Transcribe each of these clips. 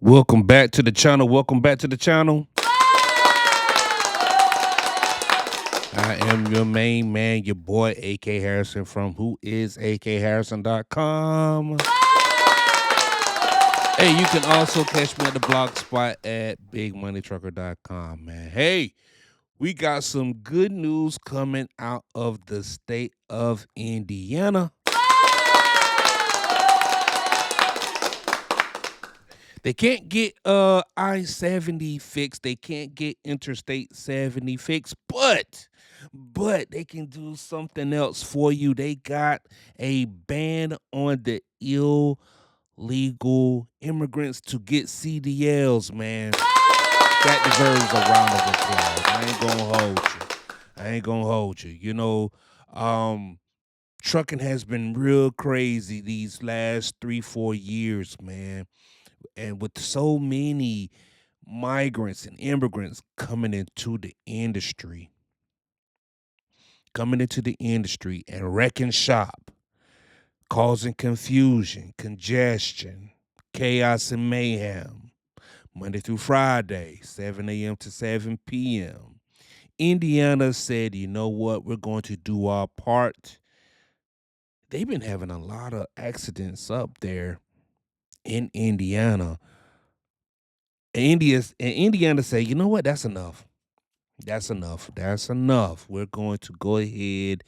Welcome back to the channel. Welcome back to the channel. I am your main man, your boy AK Harrison from who is akharrison.com. Hey, you can also catch me at the blog spot at bigmoneytrucker.com, man. Hey, we got some good news coming out of the state of Indiana. They can't get I-70 fixed. They can't get Interstate 70 fixed, but they can do something else for you. They got a ban on the illegal immigrants to get CDLs, man. That deserves a round of applause. I ain't gonna hold you. I ain't gonna hold you. Trucking has been real crazy these last 3-4 years, man, and with so many migrants and immigrants coming into the industry and wrecking shop, causing confusion, congestion, chaos and mayhem, Monday through Friday, 7 a.m. to 7 p.m. Indiana said, you know what, we're going to do our part. They've been having a lot of accidents up there in Indiana. Indiana say, you know what? That's enough. That's enough. That's enough. We're going to go ahead,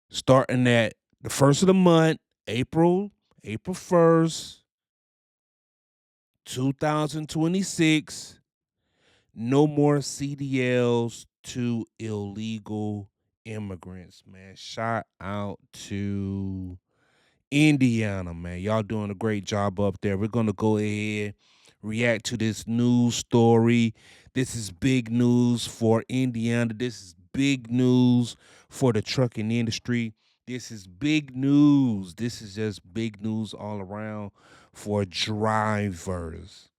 starting at the first of the month, April 1st, 2026. No more CDLs to illegal immigrants, man. Shout out to Indiana, man. Y'all doing a great job up there. We're gonna go ahead, react to this news story. This is big news for Indiana. This is big news for the trucking industry. This is big news. This is just big news all around for drivers.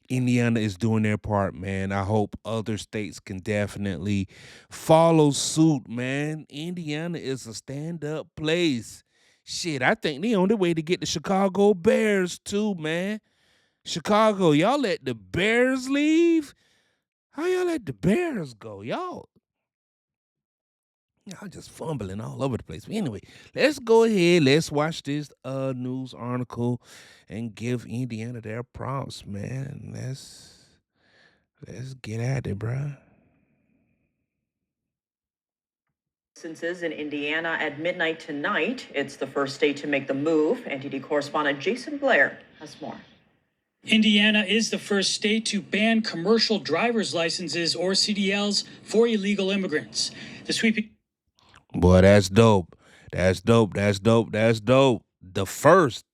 Indiana is doing their part, man. I hope other states can definitely follow suit, man. Indiana is a stand-up place. Shit, I think they on their way to get the Chicago Bears too, man. Chicago, y'all let the Bears leave? How y'all let the Bears go? Y'all just fumbling all over the place. But anyway, let's go ahead. Let's watch this news article and give Indiana their props, man. Let's get at it, bruh. Licenses in Indiana at midnight tonight. It's the first state to make the move. NTD correspondent Jason Blair has more. Indiana is the first state to ban commercial driver's licenses or CDLs for illegal immigrants. The sweeping Boy, that's dope. That's dope. That's dope. That's dope. The first,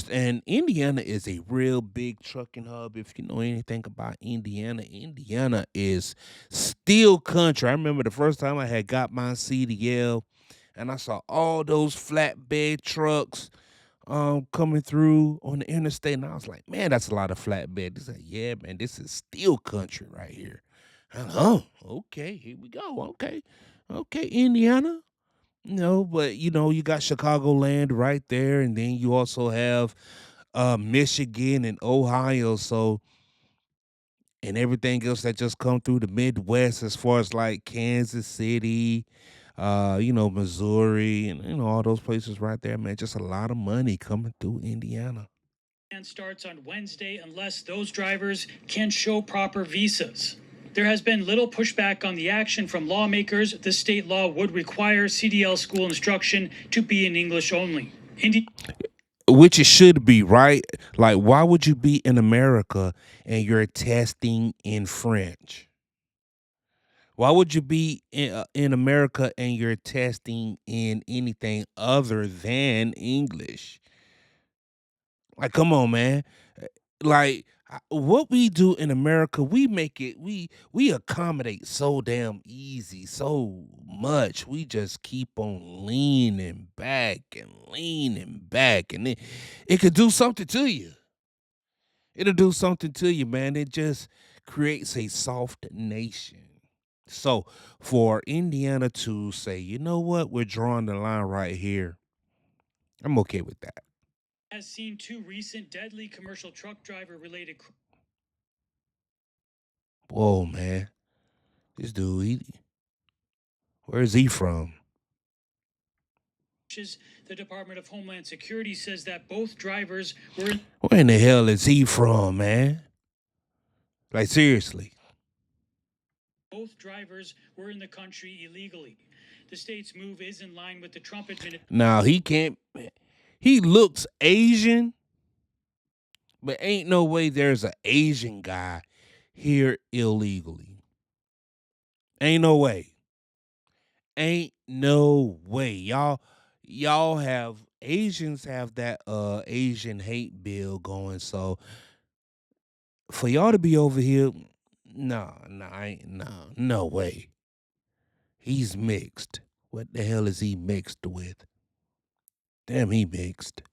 and Indiana is a real big trucking hub. If you know anything about Indiana, Indiana is steel country. I remember the first time I had got my CDL, and I saw all those flatbed trucks coming through on the interstate, and I was like, man, that's a lot of flatbed. They said, yeah, man, this is steel country right here. Oh, okay, here we go. Okay, Indiana. But you got Chicagoland right there, and then you also have Michigan and Ohio, so and everything else that just come through the Midwest as far as like Kansas City, Missouri, and all those places right there, man. Just a lot of money coming through Indiana. ban starts on Wednesday unless those drivers can show proper visas. There has been little pushback on the action from lawmakers. The state law would require CDL school instruction to be in English only. Which it should be, right? Like, why would you be in America and you're testing in French? Why would you be in America and you're testing in anything other than English? Like, come on, man. Like, what we do in America, we make it. We accommodate so damn easy, so much. We just keep on leaning back, and it could do something to you. It'll do something to you, man. It just creates a soft nation. So for Indiana to say, you know what, we're drawing the line right here, I'm okay with that. has seen two recent deadly commercial truck driver related Whoa, man. This dude, where's he from? crashes. The Department of Homeland Security says that both drivers were in Where in the hell is he from, man? Like, seriously. the country illegally. The state's move is in line with the Trump administration. Now, he can't. He looks Asian, but ain't no way there's an Asian guy here illegally. Ain't no way. Ain't no way. Y'all have Asians have that Asian hate bill going. So for y'all to be over here, no way. He's mixed. What the hell is he mixed with? Damn, he mixed.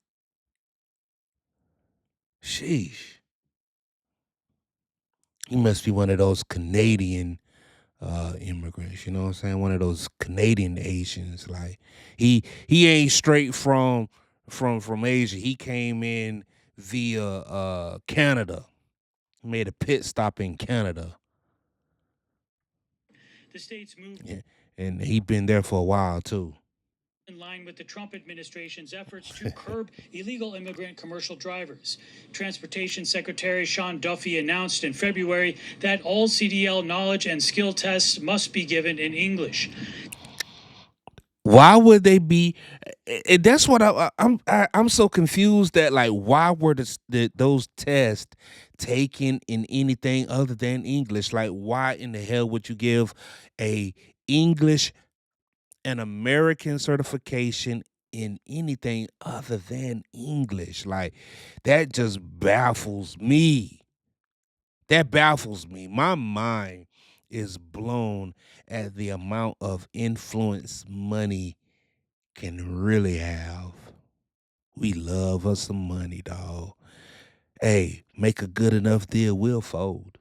Sheesh. He must be one of those Canadian immigrants, you know what I'm saying? One of those Canadian Asians. Like he ain't straight from Asia. He came in via Canada. He made a pit stop in Canada. The state's move Yeah. And he been there for a while too. in line with the Trump administration's efforts to curb illegal immigrant commercial drivers. Transportation Secretary Sean Duffy announced in February that all CDL knowledge and skill tests must be given in English. Why would they be? That's what I'm so confused that, like, why were those tests taken in anything other than English? Like, why in the hell would you give a English an American certification in anything other than English? Like, that just baffles me. That baffles me. My mind is blown at the amount of influence money can really have. We love us some money, dog. Hey, make a good enough deal, we'll fold.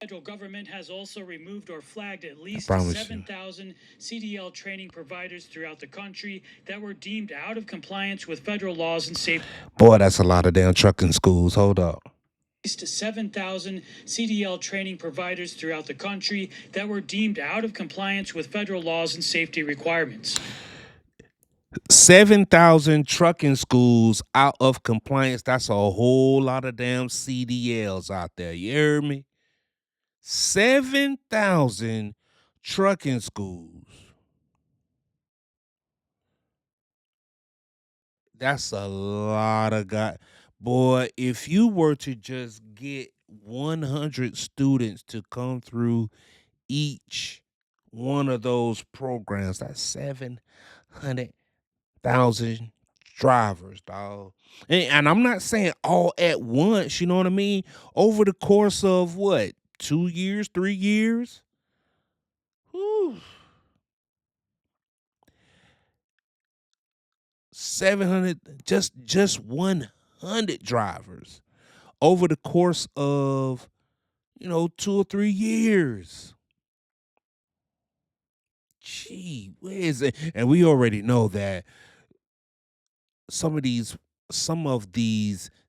Federal government has also removed or flagged at I least promise you. 7,000 CDL training providers throughout the country that were deemed out of compliance with federal laws and safety. Boy, that's a lot of damn trucking schools. Hold up. At least 7,000 CDL training providers throughout the country that were deemed out of compliance with federal laws and safety requirements. 7,000 trucking schools out of compliance. That's a whole lot of damn CDLs out there. You hear me? 7,000 trucking schools. That's a lot of God. Boy, if you were to just get 100 students to come through each one of those programs, that's 700,000 drivers, dog. And I'm not saying all at once, you know what I mean? Over the course of what, 2 years, 3 years? Whew. 700, just 100 drivers over the course of 2 or 3 years. Gee whiz. And we already know that some of these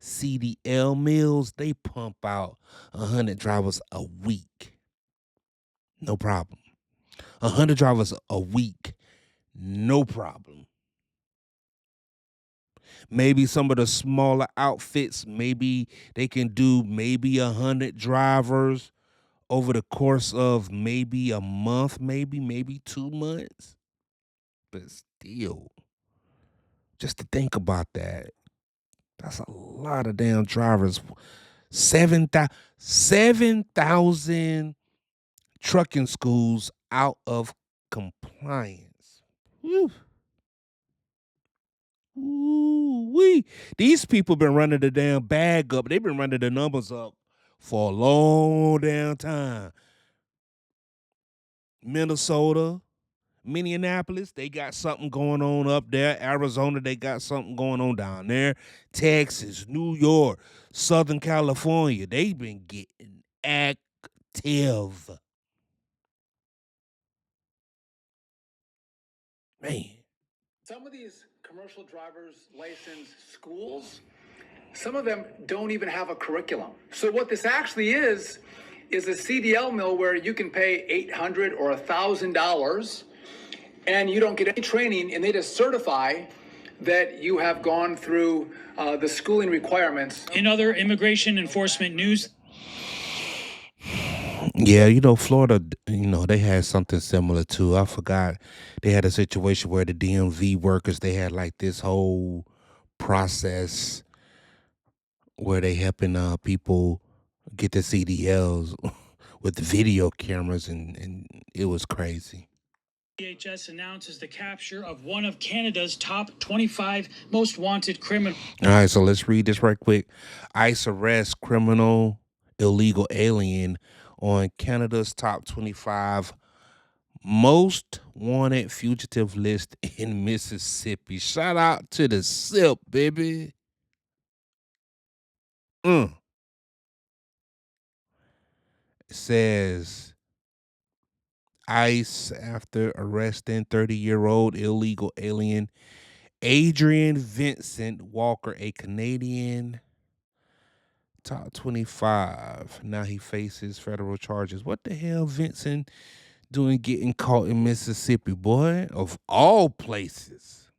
CDL mills, they pump out 100 drivers a week. No problem. 100 drivers a week. No problem. Maybe some of the smaller outfits, maybe they can do maybe 100 drivers over the course of maybe a month, maybe 2 months. But still, just to think about that, that's a lot of damn drivers. 7,000 trucking schools out of compliance. Whew. Ooh-wee. These people been running the damn bag up. They've been running the numbers up for a long damn time. Minnesota, Minneapolis, they got something going on up there. Arizona, they got something going on down there. Texas, New York, Southern California, they've been getting active. Man. Some of these commercial driver's license schools, some of them don't even have a curriculum. So what this actually is a CDL mill where you can pay $800 or $1,000 and you don't get any training, and they just certify that you have gone through the schooling requirements. In other immigration enforcement news, Yeah, Florida, they had something similar too. I forgot. They had a situation where the DMV workers, they had like this whole process where they helping people get the CDLs with the video cameras, and it was crazy. DHS announces the capture of one of Canada's top 25 most wanted criminals. All right, so let's read this right quick. ICE arrests criminal illegal alien on Canada's top 25 most wanted fugitive list in Mississippi. Shout out to the SIP, baby. It says ICE after arresting 30-year-old illegal alien Adrian Vincent Walker, a Canadian. Top 25. Now he faces federal charges. What the hell Vincent doing getting caught in Mississippi, boy? Of all places.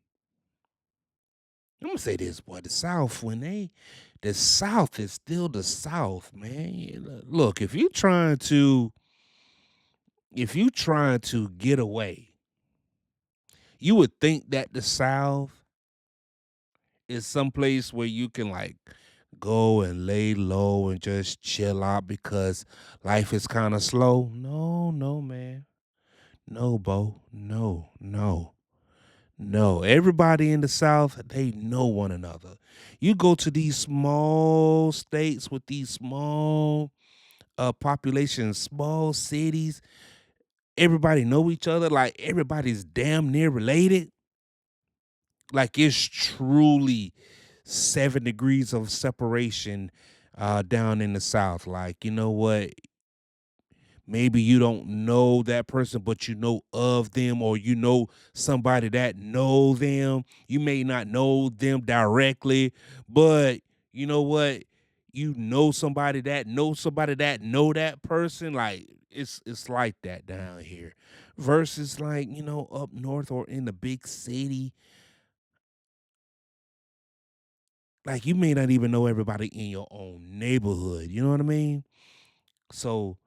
I'm gonna say this, boy. The South is still the South, man. Look, if you trying to get away, you would think that the South is someplace where you can like go and lay low and just chill out because life is kind of slow. No, no, man. No, Bo. No, no. No. Everybody in the South, they know one another. You go to these small states with these small populations, small cities, everybody know each other, like everybody's damn near related. Like it's truly 7 degrees of separation down in the South. Like, you know what? Maybe you don't know that person, but you know of them, or you know somebody that know them. You may not know them directly, but you know what? You know somebody that know that person. Like it's like that down here. Versus like, up north or in the big city. Like you may not even know everybody in your own neighborhood. You know what I mean? So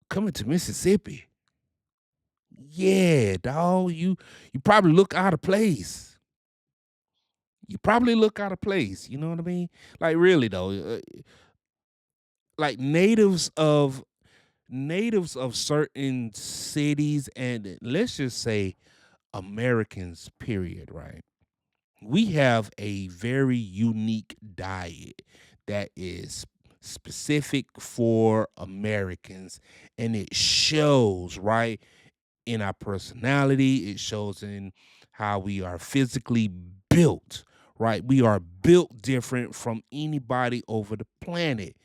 coming to Mississippi, yeah, dog, you probably look out of place. You probably look out of place. You know what I mean? Like really though, like natives of certain cities, and let's just say Americans, period, right? We have a very unique diet that is specific for Americans, and it shows, right, in our personality. It shows in how we are physically built, right? We are built different from anybody over the planet.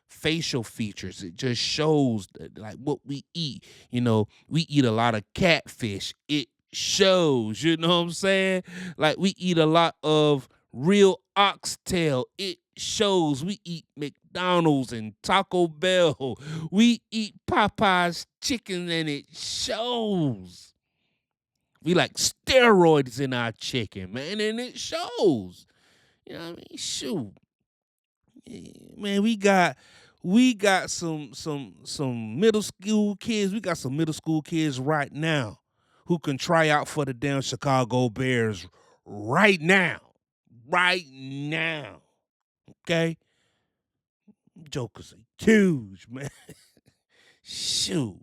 Facial features, it just shows like what we eat. We eat a lot of catfish. It shows, you know what I'm saying? Like we eat a lot of real oxtail. It shows. We eat McDonald's and Taco Bell. We eat Popeye's chicken, and it shows. We like steroids in our chicken, man, and it shows. You know what I mean? Shoot. Yeah, man, we got some middle school kids. We got some middle school kids right now who can try out for the damn Chicago Bears right now. Right now. Okay? Jokers are huge, man. Shoot.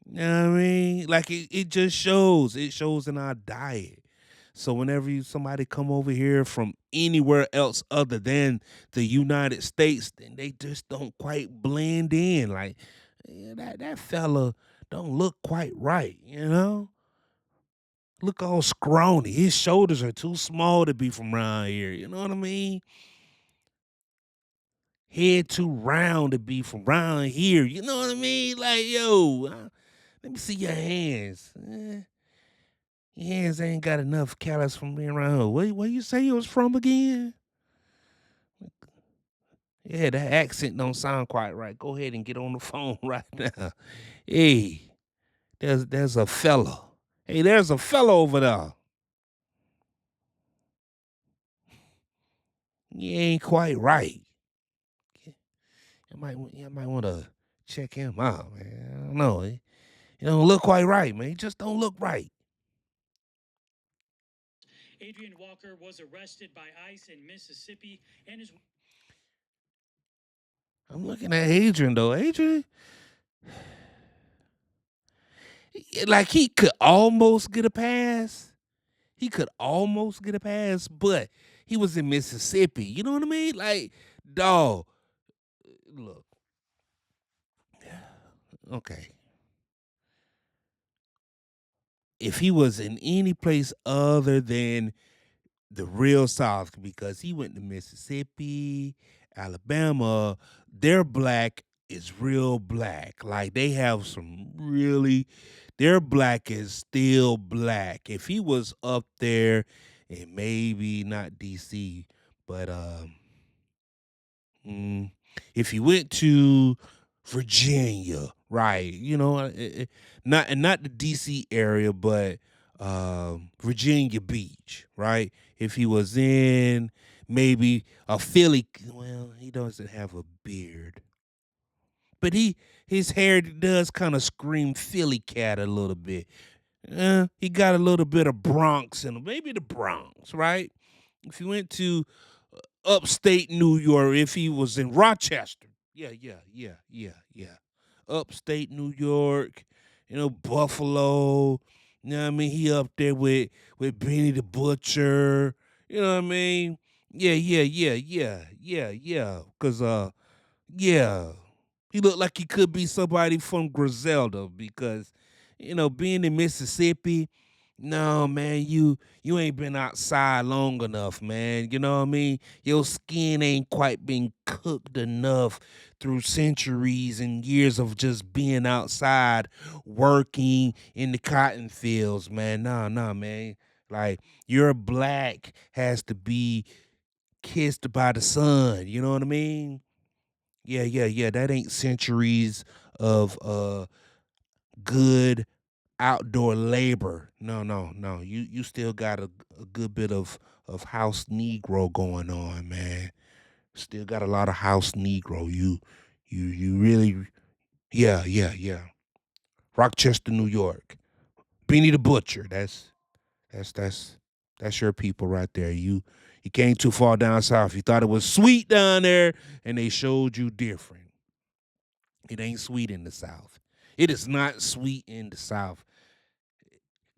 You know what I mean? Like it just shows. It shows in our diet. So whenever somebody come over here from anywhere else other than the United States, then they just don't quite blend in. Like that fella don't look quite right, you know? Look all scrawny. His shoulders are too small to be from around here. You know what I mean? Head too round to be from around here. You know what I mean? Like, yo, let me see your hands. Hands ain't got enough callus from being around here. Where you say you was from again? Yeah, that accent don't sound quite right. Go ahead and get on the phone right now. Hey, there's a fella. Hey, there's a fella over there. You ain't quite right. You might want to check him out, man. I don't know. He don't look quite right, man. He just don't look right. Adrian Walker was arrested by ICE in Mississippi and is. I'm looking at Adrian though. Adrian, like he could almost get a pass. He could almost get a pass, but he was in Mississippi. You know what I mean? Like, dog. Look. Okay. If he was in any place other than the real South, because he went to Mississippi, Alabama, their black is real black. Like they have some really, their black is still black. If he was up there, and maybe not DC, but mm, if he went to Virginia, right? Not the DC area, but Virginia Beach, right? If he was in maybe a Philly, well, he doesn't have a beard, but his hair does kind of scream Philly cat a little bit. He got a little bit of Bronx in him, maybe the Bronx, right? If he went to upstate New York, if he was in Rochester, yeah. Upstate New York, Buffalo. You know what I mean? He up there with Benny the Butcher. You know what I mean? Yeah. Yeah, he looked like he could be somebody from Griselda because, being in Mississippi, no man, you ain't been outside long enough, man. You know what I mean? Your skin ain't quite been cooked enough through centuries and years of just being outside working in the cotton fields, man. Nah, man. Like your black has to be kissed by the sun. You know what I mean? Yeah. That ain't centuries of good outdoor labor. No. You still got a good bit of house Negro going on, man. Still got a lot of house Negro. You really yeah. Rochester, New York. Beanie the Butcher. That's your people right there. You came too far down south. You thought it was sweet down there, and they showed you different. It ain't sweet in the South. It is not sweet in the South.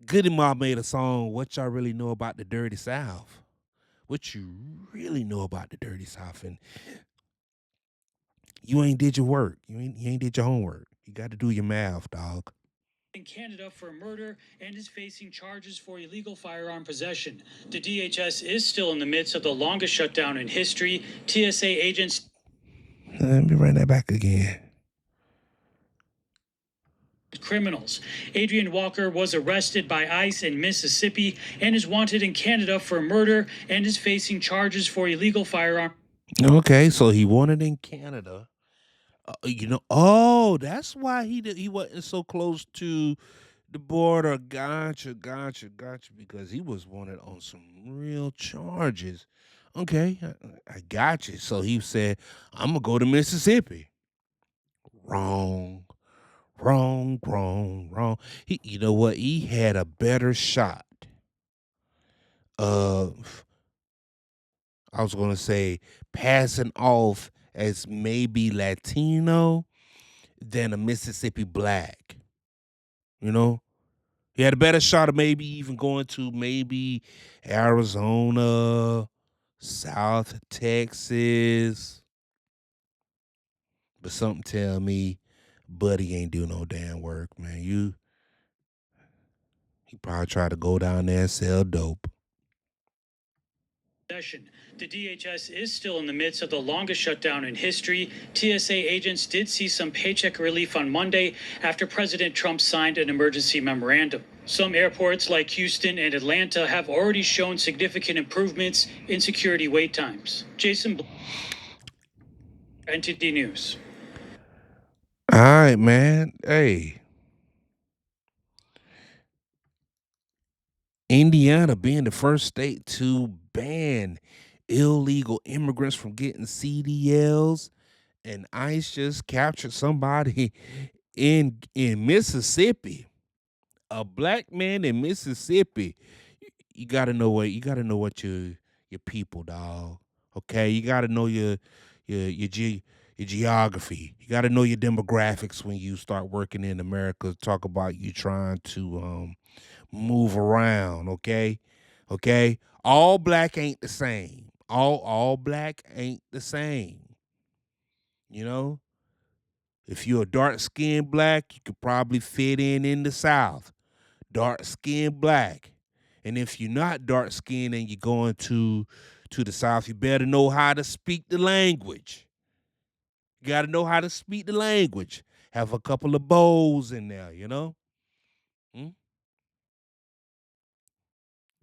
Goody Mob made a song, What Y'all Really Know About the Dirty South. What you really know about the Dirty South. And you ain't did your work. You ain't did your homework. You got to do your math, dog. In Canada for murder and is facing charges for illegal firearm possession. The DHS is still in the midst of the longest shutdown in history. TSA agents. Let me run that back again. Criminals. Adrian Walker was arrested by ICE in Mississippi and is wanted in Canada for murder and is facing charges for illegal firearm. Okay, so he wanted in Canada. Oh, that's why he wasn't so close to the border. Gotcha. Because he was wanted on some real charges. Okay, I got you. So he said, "I'm gonna go to Mississippi." Wrong. You know what? He had a better shot of, I was gonna say, passing off as maybe Latino than a Mississippi black. You know, he had a better shot of maybe even going to maybe Arizona, South Texas. But something tell me Buddy ain't do no damn work, man. He probably tried to go down there and sell dope. The DHS is still in the midst of the longest shutdown in history. TSA agents did see some paycheck relief on Monday after President Trump signed an emergency memorandum. Some airports like Houston and Atlanta have already shown significant improvements in security wait times. Jason, NTD News. All right, man. Hey, Indiana being the first state to ban illegal immigrants from getting CDLs, and ICE just captured somebody in Mississippi. A black man in Mississippi. You gotta know what your people, dog. Okay, you gotta know your geography. You gotta know your demographics when you start working in America. Talk about you trying to move around. Okay. All black ain't the same. All black ain't the same. You know, if you're a dark skinned black, you could probably fit in the South. Dark skinned black. And if you're not dark skinned and you're going to the South, you better know how to speak the language. You got to know how to speak the language. Have a couple of bows in there, you know. Hmm?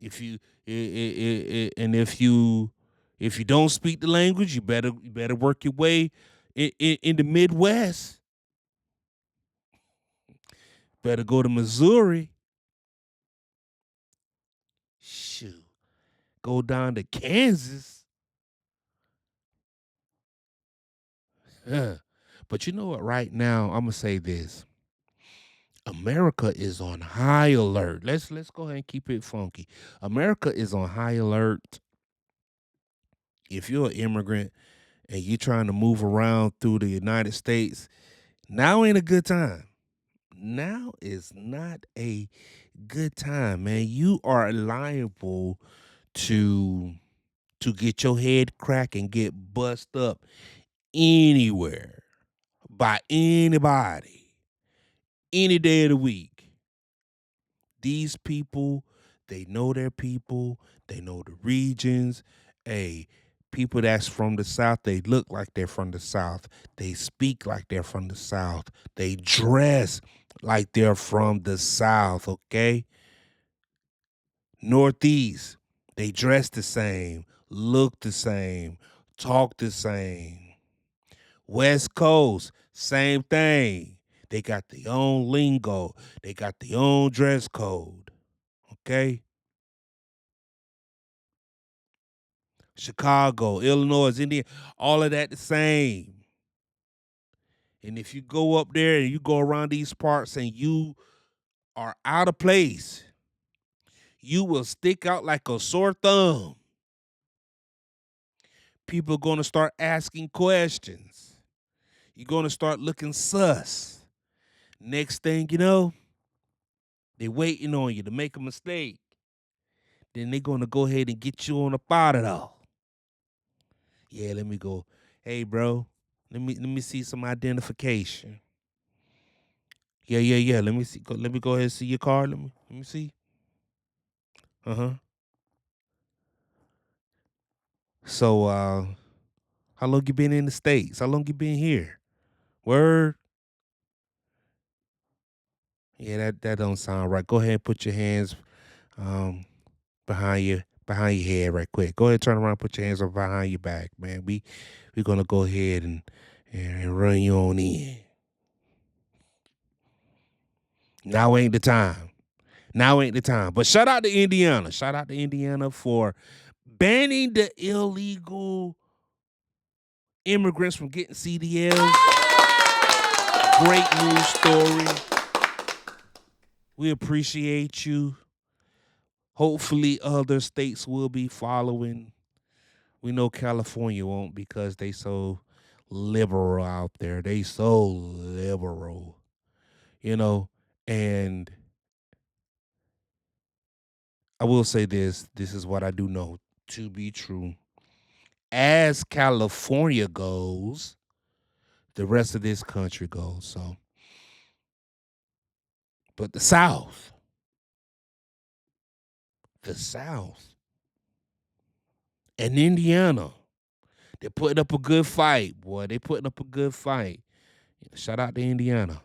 If you and if you don't speak the language, you better work your way in the Midwest. Better go to Missouri. Shoot, go down to Kansas. But you know what? Right now, I'm gonna say this. America is on high alert. Let's go ahead and keep it funky. America is on high alert. If you're an immigrant and you're trying to move around through the United States, now ain't a good time. Now is not a good time, man. You are liable to get your head cracked and get bust up anywhere by anybody any day of the week. These people, they know their people, they know the regions. Hey, people that's from the South, they look like they're from the South. They speak like they're from the South. They dress like they're from the South, okay? Northeast, they dress the same, look the same, talk the same. West Coast, same thing. They got their own lingo. They got their own dress code. Okay? Chicago, Illinois, Indiana, all of that the same. And if you go up there and you go around these parts and you are out of place, you will stick out like a sore thumb. People are going to start asking questions. You're going to start looking sus. Next thing you know, they're waiting on you to make a mistake. Then they're going to go ahead and get you on up out of there. Yeah, let me go. Hey, bro, let me see some identification. Yeah. Let me see. Let me go ahead and see your card. Let me see. Uh-huh. So how long you been in the States? How long you been here? Word? Yeah, that don't sound right. Go ahead and put your hands um behind your head right quick. Go ahead, turn around, put your hands up behind your back, man. We're gonna go ahead and run you on in. Now ain't the time. Now ain't the time. But shout out to Indiana. Shout out to Indiana for banning the illegal immigrants from getting CDLs. Great news story. We appreciate you. Hopefully other states will be following. We know California won't because they so liberal out there. They so liberal. You know, and I will say this is what I do know to be true. As California goes, the rest of this country goes. So, but the South, and Indiana, they're putting up a good fight, boy. They putting up a good fight. Shout out to Indiana.